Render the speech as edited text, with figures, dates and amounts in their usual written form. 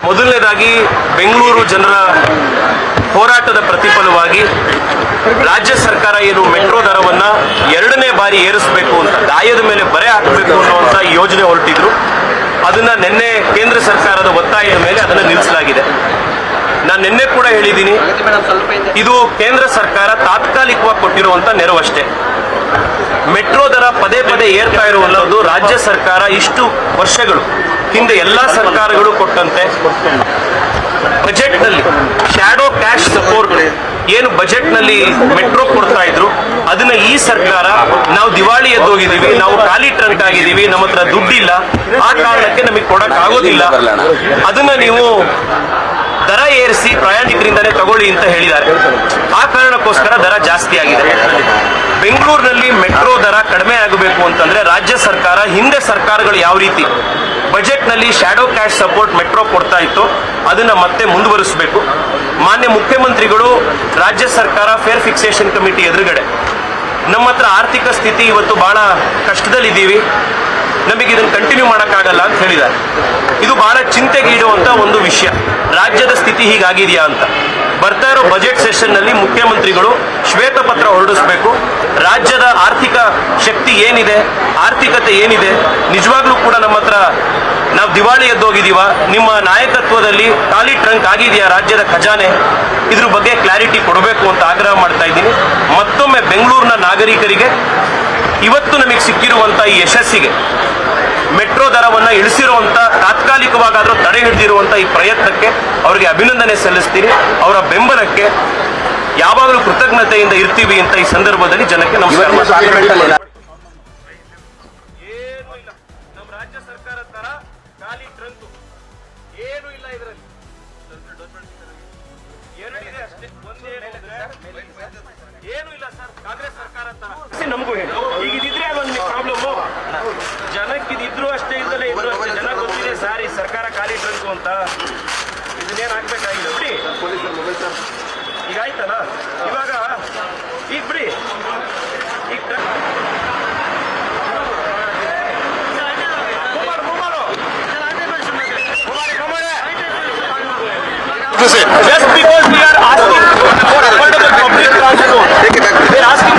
ಮೊದಲನೇದಾಗಿ ಬೆಂಗಳೂರು ಜನರ ಹೋರಾಟದ ಪ್ರತಿಫಲವಾಗಿ ರಾಜ್ಯ ಸರ್ಕಾರ ಏನು ಮೆಟ್ರೋ ದರವನ್ನ ಎರಡನೇ ಬಾರಿ ಏರಿಸಬೇಕು ಅಂತ ದಾಯದ ಮೇಲೆ ಬರೆ ಹಾಕಬೇಕು ಅನ್ನುವಂತ ಯೋಜನೆ ಹೊರಟಿದ್ರು. ಅದನ್ನ ನಿನ್ನೆ ಕೇಂದ್ರ ಸರ್ಕಾರದ ಒತ್ತಾಯದ ಮೇಲೆ ಅದನ್ನು ನಿಲ್ಲಿಸಲಾಗಿದೆ. ನಾನು ನಿನ್ನೆ ಕೂಡ ಹೇಳಿದ್ದೀನಿ, ಇದು ಕೇಂದ್ರ ಸರ್ಕಾರ ತಾತ್ಕಾಲಿಕವಾಗಿ ಕೊಟ್ಟಿರುವಂತ ನೆರವಷ್ಟೇ. ಮೆಟ್ರೋ ದರ ಪದೇ ಪದೇ ಏರ್ತಾ ಇರುವಂತದ್ದು ರಾಜ್ಯ ಸರ್ಕಾರ ಇಷ್ಟು ವರ್ಷಗಳು ಹಿಂದೆ ಎಲ್ಲಾ ಸರ್ಕಾರಗಳು ಕೊಟ್ಟಂತೆ ಬಜೆಟ್ ನಲ್ಲಿ ಶ್ಯಾಡೋ ಕ್ಯಾಶ್ ಸಪೋರ್ಟ್ ಏನು ಬಜೆಟ್ ನಲ್ಲಿ ಮೆಟ್ರೋ ಕೊಡ್ತಾ ಇದ್ರು, ಅದನ್ನ ಈ ಸರ್ಕಾರ ನಾವು ದಿವಾಳಿ ಎದ್ದೋಗಿದ್ದೀವಿ, ನಾವು ಖಾಲಿ ಟ್ರಂಕ್ ಆಗಿದ್ದೀವಿ, ನಮ್ಮ ಹತ್ರ ದುಡ್ಡಿಲ್ಲ, ಆ ಕಾರಣಕ್ಕೆ ನಮಗೆ ಕೊಡಕ್ ಆಗೋದಿಲ್ಲ, ಅದನ್ನ ನೀವು ದರ ಏರಿಸಿ ಪ್ರಯಾಣಿಕರಿಂದಲೇ ತಗೊಳ್ಳಿ ಅಂತ ಹೇಳಿದ್ದಾರೆ. ಆ ಕಾರಣಕ್ಕೋಸ್ಕರ ದರ ಜಾಸ್ತಿ ಆಗಿದೆ. ಬೆಂಗಳೂರಿನಲ್ಲಿ ಮೆಟ್ರೋ ದರ ಕಡಿಮೆ ಆಗಬೇಕು ಅಂತಂದ್ರೆ ರಾಜ್ಯ ಸರ್ಕಾರ ಹಿಂದೆ ಸರ್ಕಾರಗಳು ಯಾವ ರೀತಿ ಬಜೆಟ್ ನಲ್ಲಿ ಶ್ಯಾಡೋ ಕ್ಯಾಶ್ ಸಪೋರ್ಟ್ ಮೆಟ್ರೋ ಕೊಡ್ತಾ ಇತ್ತು ಅದನ್ನ ಮತ್ತೆ ಮುಂದುವರಿಸಬೇಕು. ಮಾನ್ಯ ಮುಖ್ಯಮಂತ್ರಿಗಳು ರಾಜ್ಯ ಸರ್ಕಾರ ಫೇರ್ ಫಿಕ್ಸೇಷನ್ ಕಮಿಟಿ ಎದುರುಗಡೆ ನಮ್ಮ ಹತ್ರ ಆರ್ಥಿಕ ಸ್ಥಿತಿ ಇವತ್ತು ಬಹಳ ಕಷ್ಟದಲ್ಲಿದ್ದೀವಿ, ನಮಗೆ ಇದನ್ನು ಕಂಟಿನ್ಯೂ ಮಾಡೋಕ್ಕಾಗಲ್ಲ ಅಂತ ಹೇಳಿದ್ದಾರೆ. ಇದು ಬಹಳ ಚಿಂತೆಗೀಡುವಂತ ಒಂದು ವಿಷಯ. ರಾಜ್ಯದ ಸ್ಥಿತಿ ಹೀಗಾಗಿದೆಯಾ ಅಂತ ಬರ್ತಾ ಇರೋ ಬಜೆಟ್ ಸೆಷನ್ ನಲ್ಲಿ ಮುಖ್ಯಮಂತ್ರಿಗಳು ಶ್ವೇತಪತ್ರ ಹೊರಡಿಸಬೇಕು. ರಾಜ್ಯದ ಆರ್ಥಿಕ ಶಕ್ತಿ ಏನಿದೆ, ಆರ್ಥಿಕತೆ ಏನಿದೆ, ನಿಜವಾಗ್ಲೂ ಕೂಡ ನಮ್ಮ ಹತ್ರ ನಾವು ದಿವಾಳಿ ಎದ್ದೋಗಿದೀವ, ನಿಮ್ಮ ನಾಯಕತ್ವದಲ್ಲಿ ಖಾಲಿ ಟ್ರಂಕ್ ಆಗಿದೆಯಾ ರಾಜ್ಯದ ಖಜಾನೆ, ಇದ್ರ ಬಗ್ಗೆ ಕ್ಲಾರಿಟಿ ಕೊಡಬೇಕು ಅಂತ ಆಗ್ರಹ ಮಾಡ್ತಾ ಇದ್ದೀನಿ. ಮತ್ತೊಮ್ಮೆ ಬೆಂಗಳೂರಿನ ನಾಗರಿಕರಿಗೆ ಇವತ್ತು ನಮಗೆ ಸಿಕ್ಕಿರುವಂತ ಈ ಯಶಸ್ಸಿಗೆ, ಮೆಟ್ರೋ ದರವನ್ನ ಇಳಿಸಿರುವಂತ ತಾತ್ಕಾಲಿಕವಾಗಾದ್ರೂ ತಡೆ ಹಿಡಿದಿರುವಂತ ಈ ಪ್ರಯತ್ನಕ್ಕೆ ಅವರಿಗೆ ಅಭಿನಂದನೆ ಸಲ್ಲಿಸ್ತೀನಿ. ಅವರ ಬೆಂಬಲಕ್ಕೆ ಯಾವಾಗಲೂ ಕೃತಜ್ಞತೆಯಿಂದ ಇರ್ತೀವಿ ಅಂತ ಈ ಸಂದರ್ಭದಲ್ಲಿ ಜನಕ್ಕೆ ನಮಸ್ಕಾರ. ಏನು ಇಲ್ಲ, ನಮ್ಮ ರಾಜ್ಯ ಸರ್ಕಾರ ತರ ಖಾಲಿ ಟ್ರಂಕ್ ಏನು ಇಲ್ಲ, ಇದರಲ್ಲಿ ಎರಡಿದೆ ಅಷ್ಟೇ. ಏನು ಇಲ್ಲ ಸರ್, ಕಾಂಗ್ರೆಸ್ ಸರ್ಕಾರ ತರ ನಮಗೂ ಹೇಳಿ. ಈಗ ಇದಿದ್ರೆ ಅದೊಂದು ಪ್ರಾಬ್ಲಮ್, ಜನಕ್ಕಿದ್ರು ಅಷ್ಟೇ, ಇದ್ದಲೇ ಇದ್ರು ಅಷ್ಟೇ. ಜನ ಗೊತ್ತಿದೆ ಸರ್ ಈ ಸರ್ಕಾರ ಖಾಲಿ ಟ್ರಂಕ್ ಅಂತ, ಇದನ್ನೇನು ಆಗ್ಬೇಕಾಗಿಲ್ಲ ಬಿಡಿ. ಈಗ ಆಯ್ತಲ್ಲ, ಇವಾಗ ಈಗ ಬಿಡಿ. ಈಗ just because we are asking for affordable public transport, they are asking